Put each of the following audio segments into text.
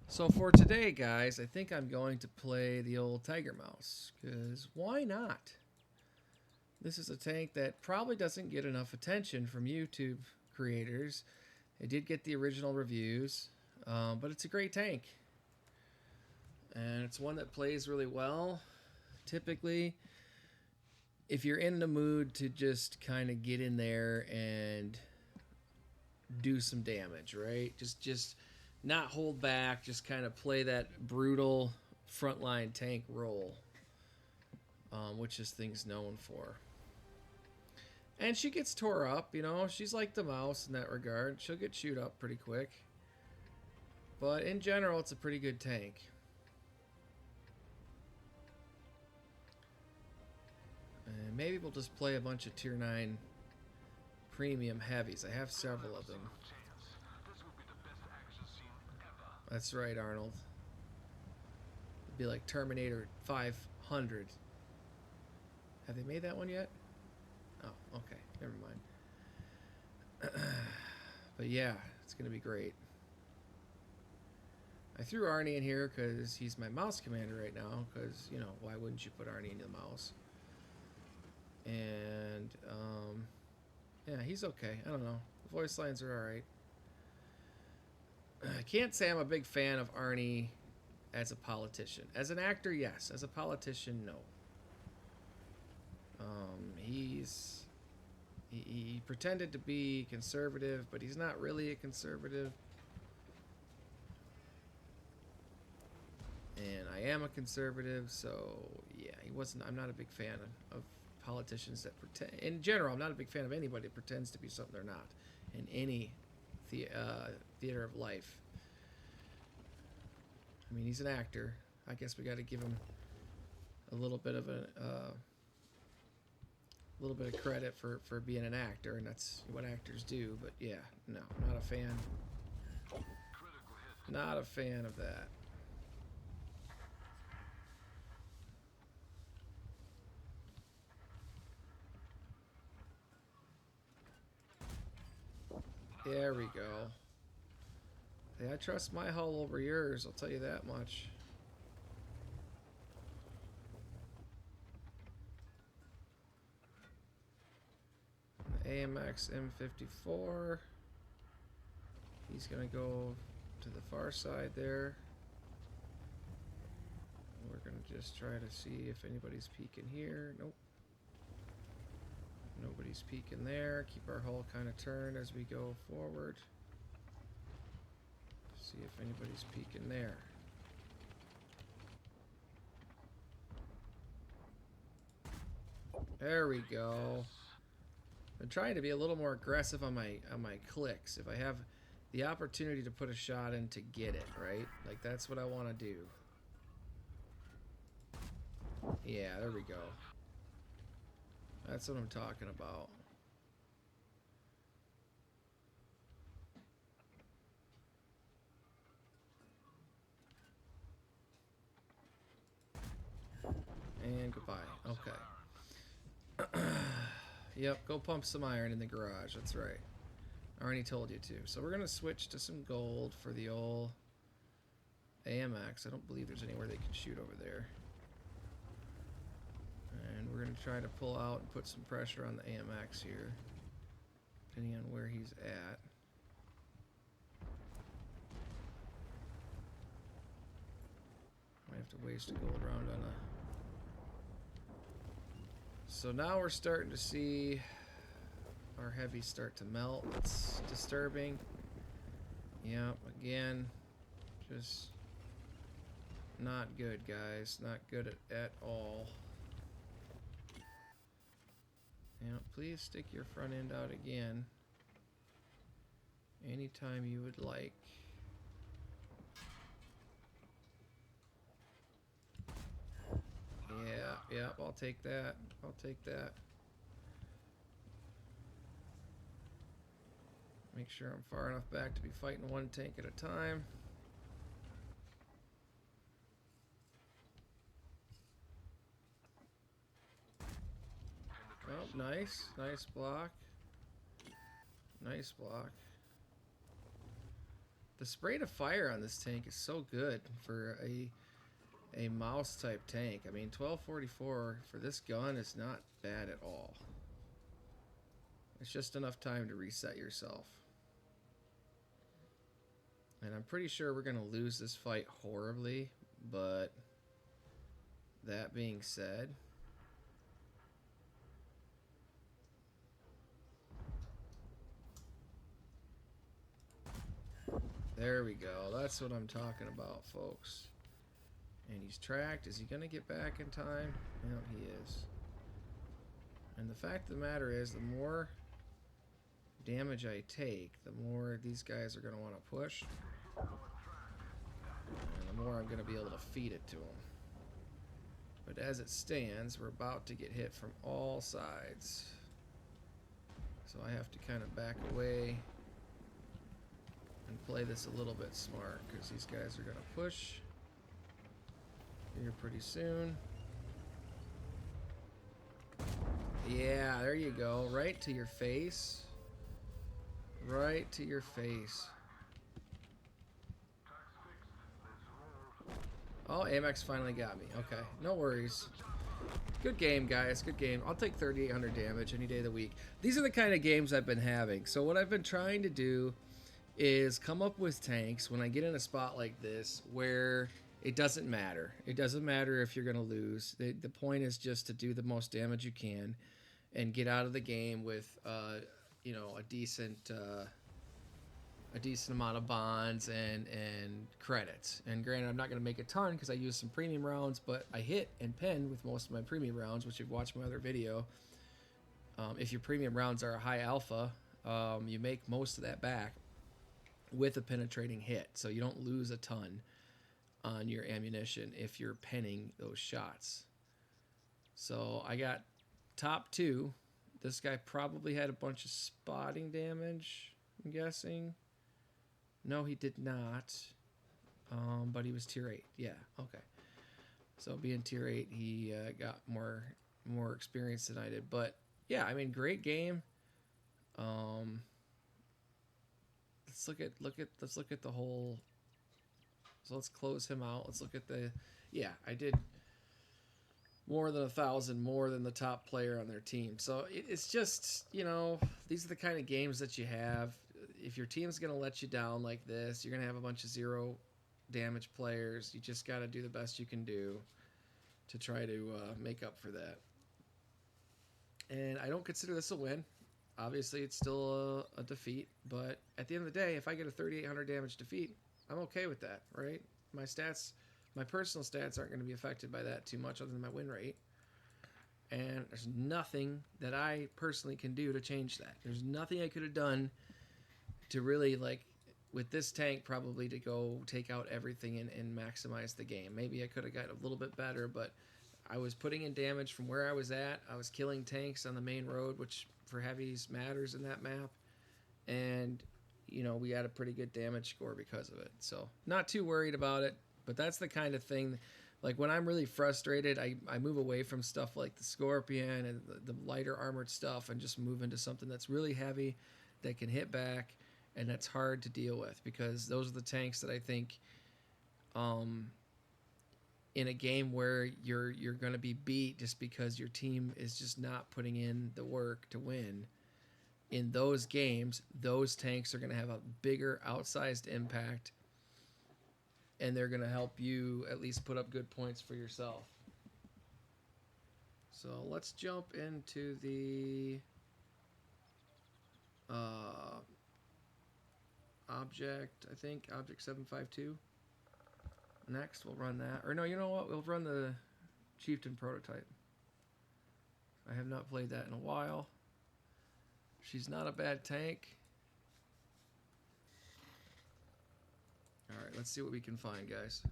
So for today, guys, I think I'm going to play the old Tiger Mouse, because why not? This is a tank that probably doesn't get enough attention from YouTube creators. It did get the original reviews, but it's a great tank. And it's one that plays really well. Typically, if you're in the mood to just kind of get in there and do some damage, right? Just not hold back, just kind of play that brutal frontline tank role, which this thing's known for. And she gets tore up, you know. She's like the mouse in that regard. She'll get chewed up pretty quick. But in general, it's a pretty good tank. And maybe we'll just play a bunch of tier 9 premium heavies. I have several of them. That's right, Arnold. It'd be like Terminator 500. Have they made that one yet? Oh, okay. Never mind. But yeah, it's going to be great. I threw Arnie in here because he's my mouse commander right now. Because, you know, why wouldn't you put Arnie in the mouse? And, yeah, he's okay. I don't know. The voice lines are alright. I can't say I'm a big fan of Arnie as a politician. As an actor, yes. As a politician, no. He pretended to be conservative, but he's not really a conservative. And I am a conservative, so yeah, he wasn't. I'm not a big fan of politicians that pretend. In general, I'm not a big fan of anybody that pretends to be something they're not in any theater of life. I mean, he's an actor. I guess we got to give him a little bit of little bit of credit for being an actor, and that's what actors do. But yeah, no, not a fan. Not a fan of that. There we go. Hey, I trust my hull over yours, I'll tell you that much. The AMX M54. He's gonna go to the far side there. We're gonna just try to see if anybody's peeking here. Nope. Nobody's peeking there. Keep our hull kind of turned as we go forward. See if anybody's peeking there. There we go. I'm trying to be a little more aggressive on my clicks. If I have the opportunity to put a shot in to get it, right? Like that's what I want to do. Yeah, there we go. That's what I'm talking about. And goodbye. Okay. Yep, go pump some iron in the garage. That's right. I already told you to. So we're going to switch to some gold for the old AMX. I don't believe there's anywhere they can shoot over there. And we're going to try to pull out and put some pressure on the AMX here, depending on where he's at. Might have to waste a gold round on a... So now we're starting to see our heavies start to melt. It's disturbing. Yep, again, just not good, guys. Not good at all. Yep, please stick your front end out again anytime you would like. Yeah, I'll take that. I'll take that. Make sure I'm far enough back to be fighting one tank at a time. Oh, nice. Nice block. Nice block. The spray to fire on this tank is so good for a mouse type tank. I mean, 1244 for this gun is not bad at all. It's just enough time to reset yourself. And I'm pretty sure we're going to lose this fight horribly, but that being said, there we go. That's what I'm talking about, folks. And he's tracked. Is he going to get back in time? No, he is. And the fact of the matter is, the more damage I take, the more these guys are going to want to push. And the more I'm going to be able to feed it to them. But as it stands, we're about to get hit from all sides. So I have to kind of back away and play this a little bit smart, because these guys are going to push here pretty soon. Yeah, there you go. Right to your face. Right to your face. Oh, Amex finally got me. Okay, no worries. Good game, guys. Good game. I'll take 3,800 damage any day of the week. These are the kind of games I've been having. So what I've been trying to do is come up with tanks when I get in a spot like this where it doesn't matter. It doesn't matter if you're going to lose. The point is just to do the most damage you can and get out of the game with, you know, a decent amount of bonds and credits. And granted, I'm not going to make a ton because I use some premium rounds, but I hit and pen with most of my premium rounds, which you've watched my other video. If your premium rounds are a high alpha, you make most of that back with a penetrating hit, so you don't lose a ton on your ammunition if you're penning those shots. So I got top 2. This guy probably had a bunch of spotting damage, I'm guessing. No, he did not. But he was tier 8. Yeah, okay. So being tier 8, he got more experience than I did. But yeah, I mean, great game. Let's look at the whole. So let's close him out. Let's look at the. Yeah, I did more than 1,000 more than the top player on their team. So it's just, you know, these are the kind of games that you have. If your team's going to let you down like this, you're going to have a bunch of 0 damage players. You just got to do the best you can do to try to make up for that. And I don't consider this a win. Obviously, it's still a defeat. But at the end of the day, if I get a 3,800 damage defeat, I'm okay with that, right? My stats, my personal stats aren't going to be affected by that too much other than my win rate. And there's nothing that I personally can do to change that. There's nothing I could have done to really, like, with this tank, probably to go take out everything and maximize the game. Maybe I could have got a little bit better, but I was putting in damage from where I was at. I was killing tanks on the main road, which for heavies matters in that map. And, you know, we had a pretty good damage score because of it. So not too worried about it, but that's the kind of thing, like when I'm really frustrated, I move away from stuff like the Scorpion and the lighter armored stuff and just move into something that's really heavy, that can hit back, and that's hard to deal with, because those are the tanks that I think in a game where you're going to be beat just because your team is just not putting in the work to win. In those games, those tanks are going to have a bigger outsized impact, and they're going to help you at least put up good points for yourself. So let's jump into the object, I think, object 752. Next, we'll run that. Or no, you know what? We'll run the Chieftain prototype. I have not played that in a while. She's not a bad tank. Alright, let's see what we can find, guys.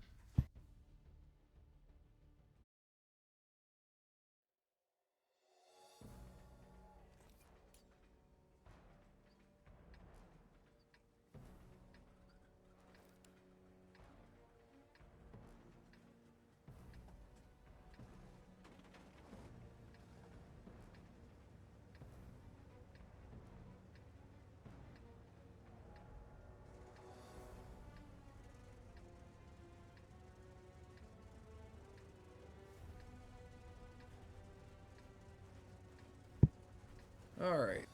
All right.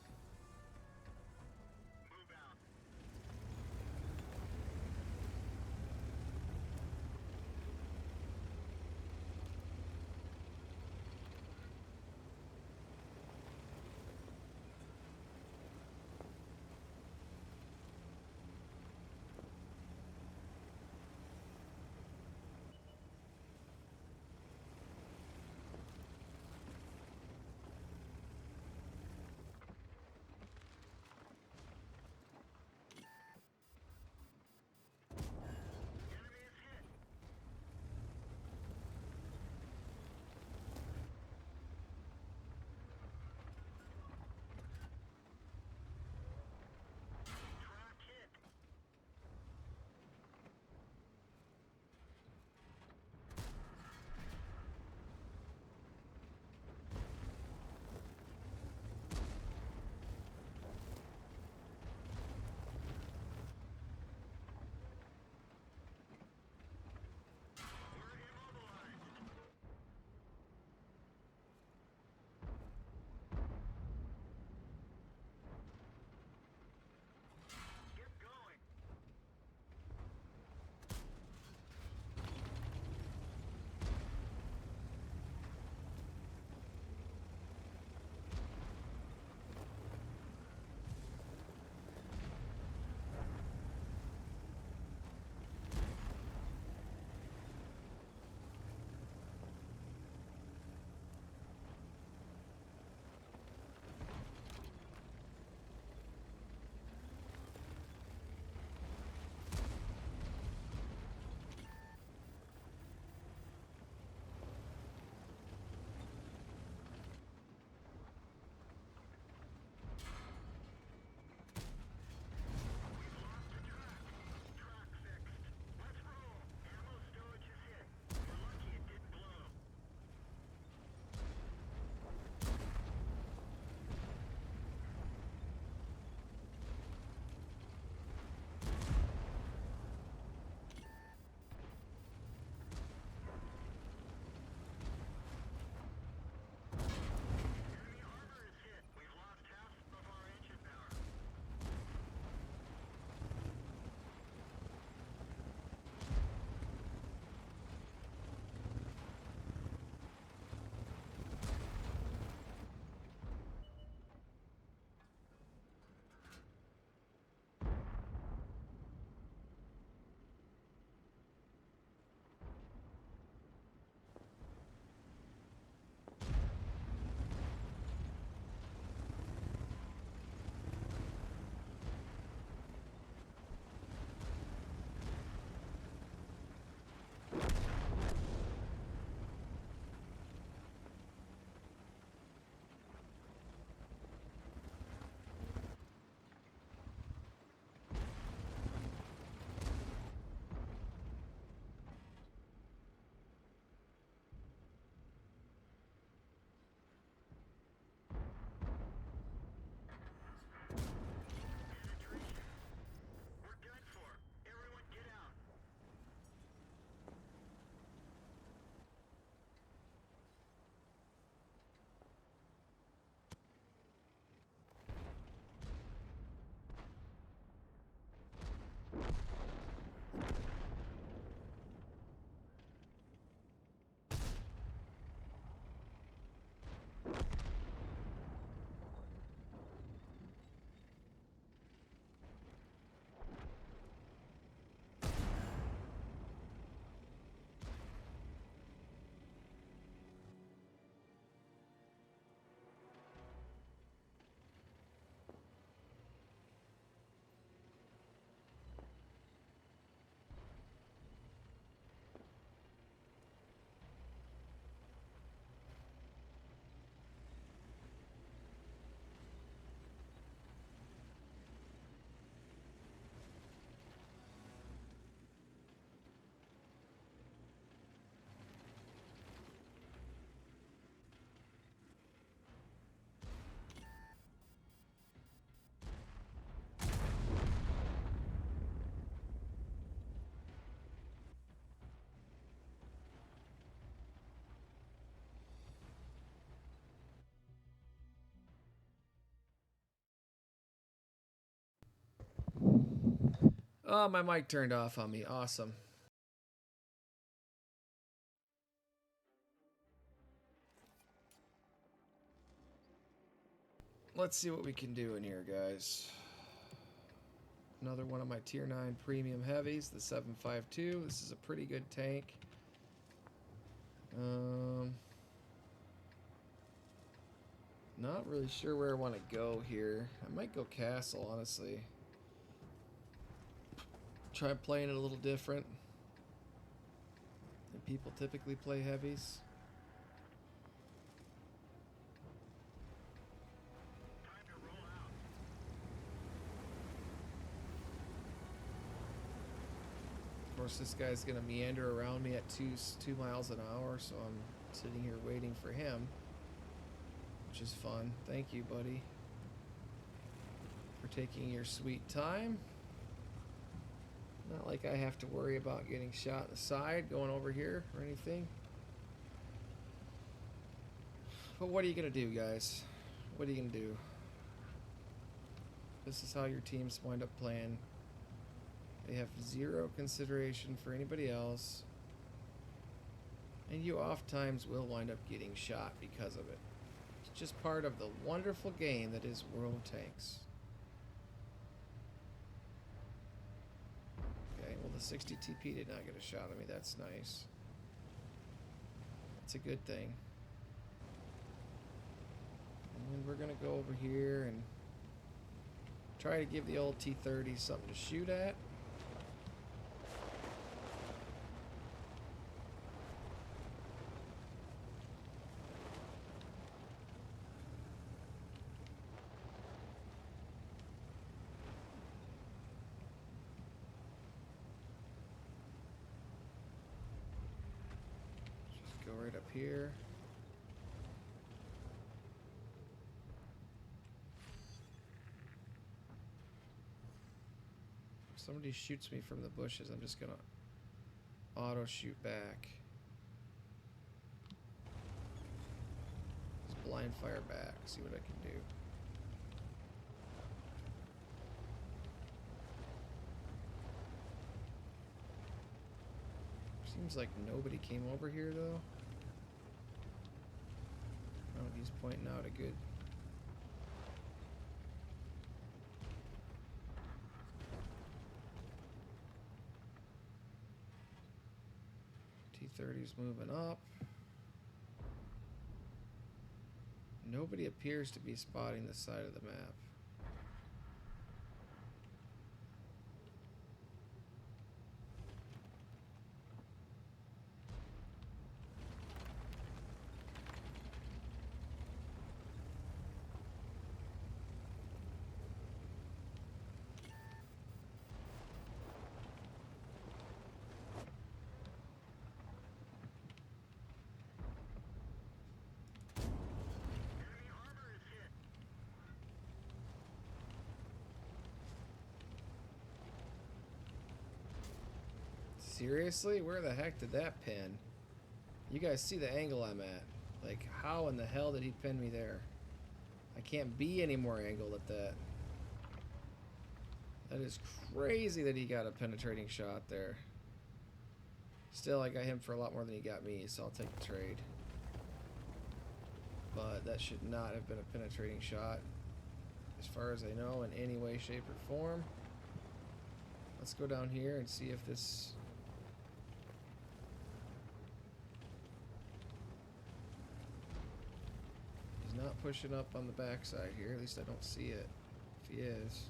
Oh, my mic turned off on me. Awesome. Let's see what we can do in here, guys. Another one of my tier 9 premium heavies, the 752. This is a pretty good tank. Not really sure where I want to go here. I might go castle, honestly. Try playing it a little different than people typically play heavies. Of course, this guy's gonna meander around me at 2 miles an hour, so I'm sitting here waiting for him, which is fun. Thank you, buddy, for taking your sweet time. Not like I have to worry about getting shot in the side going over here or anything. But what are you gonna do, guys? What are you gonna do? This is how your teams wind up playing. They have zero consideration for anybody else, and you oftentimes will wind up getting shot because of it. It's just part of the wonderful game that is World of Tanks. Okay, well, the 60 TP did not get a shot at me. That's nice. That's a good thing. And we're gonna go over here and try to give the old T-30 something to shoot at. Just go right up here. If somebody shoots me from the bushes, I'm just gonna auto shoot back. Just blind fire back, see what I can do. Seems like nobody came over here though. Oh, he's pointing out a good... T-30's moving up. Nobody appears to be spotting the side of the map. Seriously? Where the heck did that pin? You guys see the angle I'm at. Like, how in the hell did he pin me there? I can't be any more angled at that. That is crazy that he got a penetrating shot there. Still, I got him for a lot more than he got me, so I'll take the trade. But that should not have been a penetrating shot, as far as I know, in any way, shape, or form. Let's go down here and see if this... He's not pushing up on the backside here. At least I don't see it. If he is...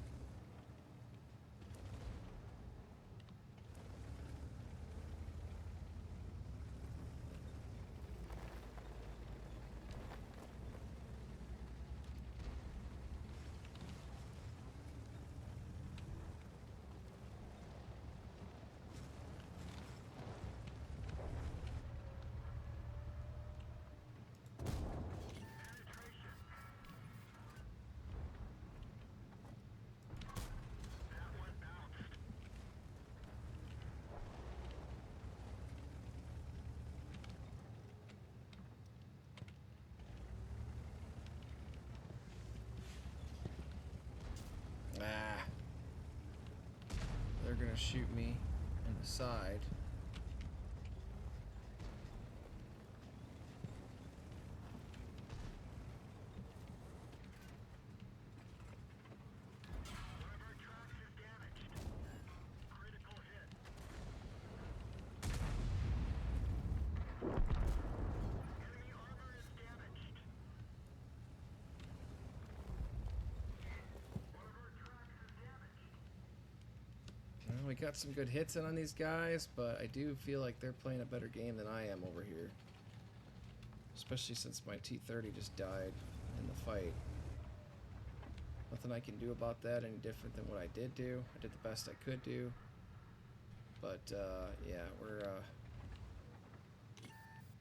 shoot me in the side. We got some good hits in on these guys, but I do feel like they're playing a better game than I am over here. Especially since my T-30 just died in the fight. Nothing I can do about that any different than what I did do. I did the best I could do. But, yeah,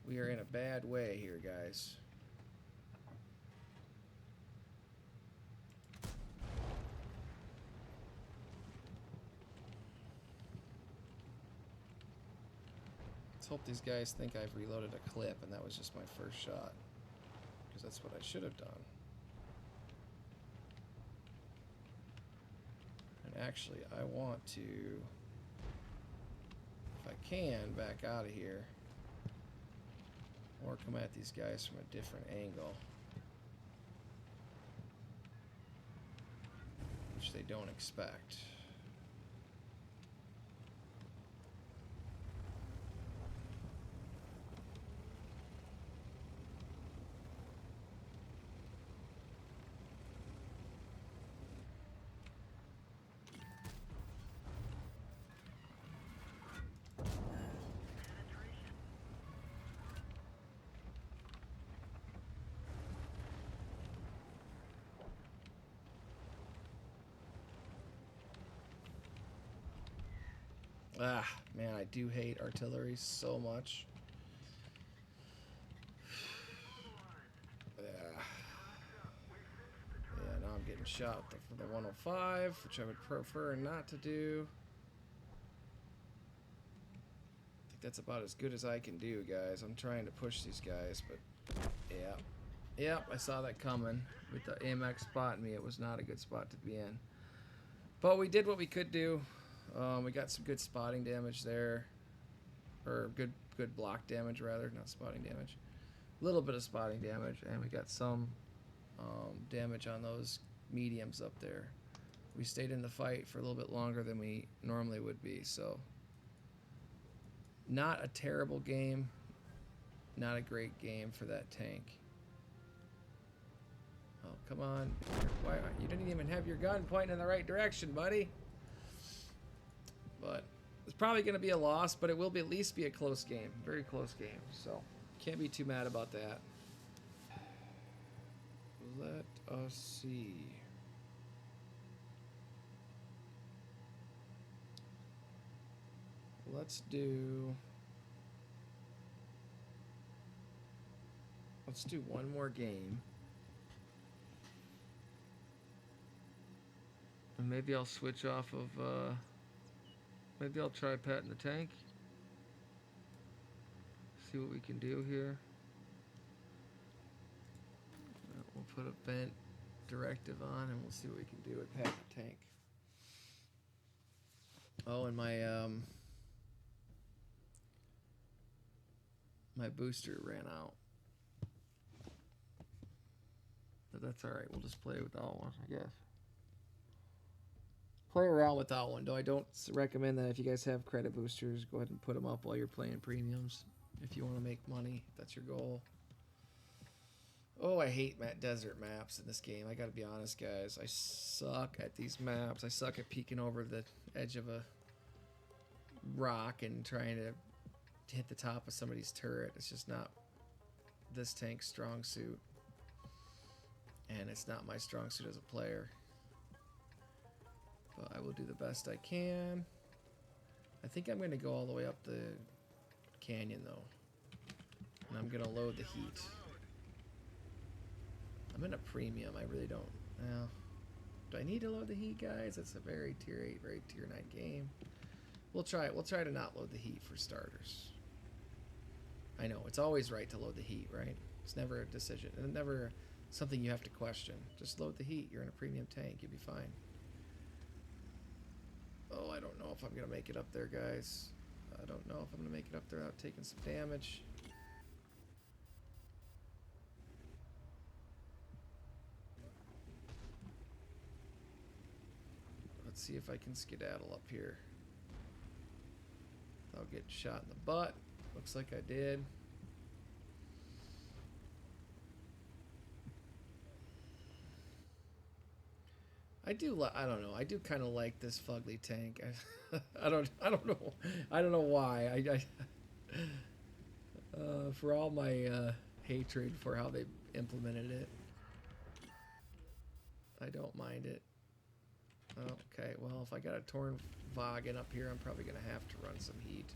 we are in a bad way here, guys. Hope these guys think I've reloaded a clip and that was just my first shot, because that's what I should have done. And actually I want to, if I can, back out of here or come at these guys from a different angle, which they don't expect. Ah, man, I do hate artillery so much. Yeah, now I'm getting shot for the 105, which I would prefer not to do. I think that's about as good as I can do, guys. I'm trying to push these guys, but yeah. Yep, I saw that coming. With the AMX spotting me, it was not a good spot to be in. But we did what we could do. We got some good spotting damage there, or good block damage rather, not spotting damage. A little bit of spotting damage, and we got some damage on those mediums up there. We stayed in the fight for a little bit longer than we normally would be, so not a terrible game, not a great game for that tank. Oh, come on. Why, you didn't even have your gun pointing in the right direction, buddy. But it's probably going to be a loss, but it will be at least be a close game. Very close game. So can't be too mad about that. Let us see. Let's do one more game. And maybe I'll switch off of maybe I'll try patting the tank. See what we can do here. We'll put a vent directive on and we'll see what we can do with patting the tank. Oh, and my booster ran out. But that's alright, we'll just play without one, I guess. Play around without one, though I don't recommend that. If you guys have credit boosters, go ahead and put them up while you're playing premiums. If you want to make money, if that's your goal. Oh, I hate desert maps in this game. I gotta be honest, guys. I suck at these maps. I suck at peeking over the edge of a rock and trying to hit the top of somebody's turret. It's just not this tank's strong suit. And it's not my strong suit as a player. But I will do the best I can. I think I'm going to go all the way up the canyon, though. And I'm going to load the heat. I'm in a premium. I really don't. Well, do I need to load the heat, guys? It's a very tier 8, very tier 9 game. We'll try it. We'll try to not load the heat for starters. I know. It's always right to load the heat, right? It's never a decision. It's never something you have to question. Just load the heat. You're in a premium tank. You'll be fine. Oh, I don't know if I'm going to make it up there, guys. I don't know if I'm going to make it up there without taking some damage. Let's see if I can skedaddle up here. I'll get shot in the butt. Looks like I did. I don't know. I do kind of like this fugly tank. I don't know. I don't know why. For all my hatred for how they implemented it, I don't mind it. Okay, well, if I got a Torn Vagen up here, I'm probably going to have to run some heat,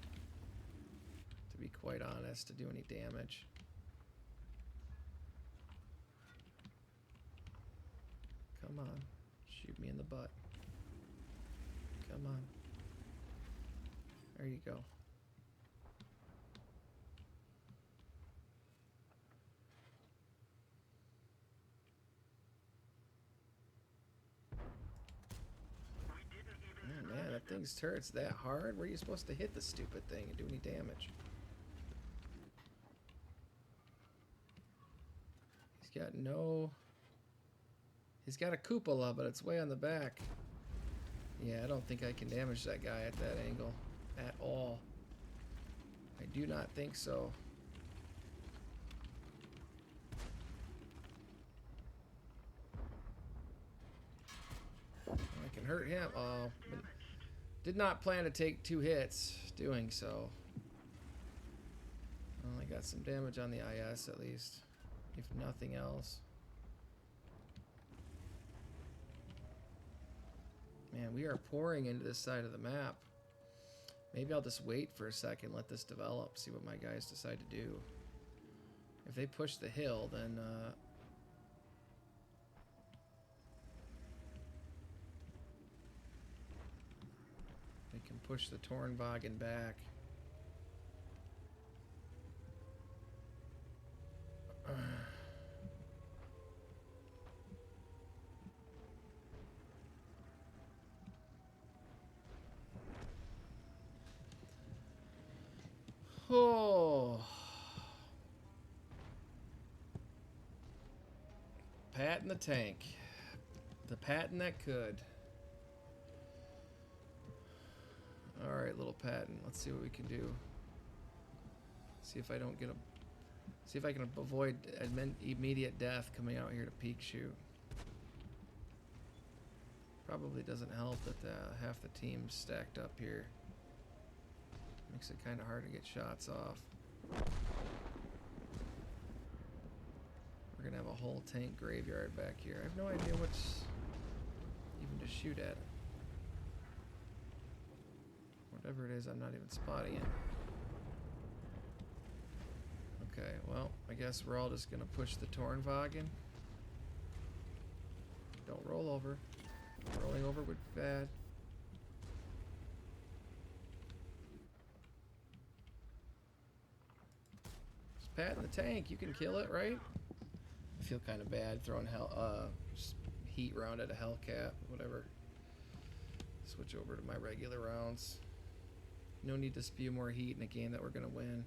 to be quite honest, to do any damage. Come on. Shoot me in the butt. Come on. There you go. Oh man, that thing's turret's that hard? Where are you supposed to hit the stupid thing and do any damage? He's got no... He's got a cupola, but it's way on the back. Yeah, I don't think I can damage that guy at that angle at all. I do not think so. I can hurt him. Oh, but did not plan to take 2 hits doing so. Well, I got some damage on the IS at least, if nothing else. Man, we are pouring into this side of the map. Maybe I'll just wait for a second, let this develop, see what my guys decide to do. If they push the hill, then they can push the Torn Vagen back. Oh. Pat in the tank. The Patton that could. Alright, little Patton. Let's see what we can do. See if I don't get a... See if I can avoid immediate death coming out here to peek shoot. Probably doesn't help that half the team's stacked up here. Makes it kind of hard to get shots off. We're gonna have a whole tank graveyard back here. I have no idea what's even to shoot at. Whatever it is, I'm not even spotting it. Okay, well, I guess we're all just gonna push the Torn Vagen. Don't roll over. Rolling over would be bad. Just pat in the tank, you can kill it, right? I feel kind of bad throwing just heat round at a Hellcat, whatever. Switch over to my regular rounds. No need to spew more heat in a game that we're gonna win.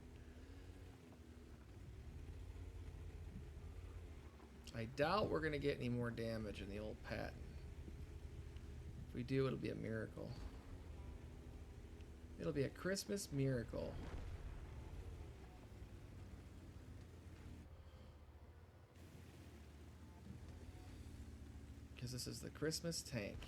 I doubt we're gonna get any more damage in the old Patton. If we do, it'll be a miracle. It'll be a Christmas miracle. Because this is the Christmas tank.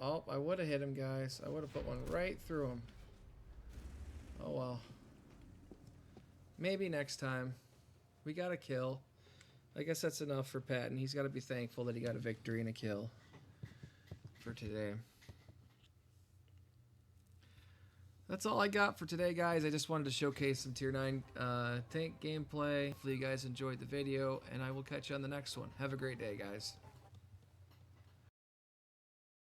Oh, I would have hit him, guys. I would have put one right through him. Oh well. Maybe next time. We got a kill. I guess that's enough for Patton. He's got to be thankful that he got a victory and a kill for today. That's all I got for today, guys. I just wanted to showcase some Tier 9 tank gameplay. Hopefully you guys enjoyed the video, and I will catch you on the next one. Have a great day, guys.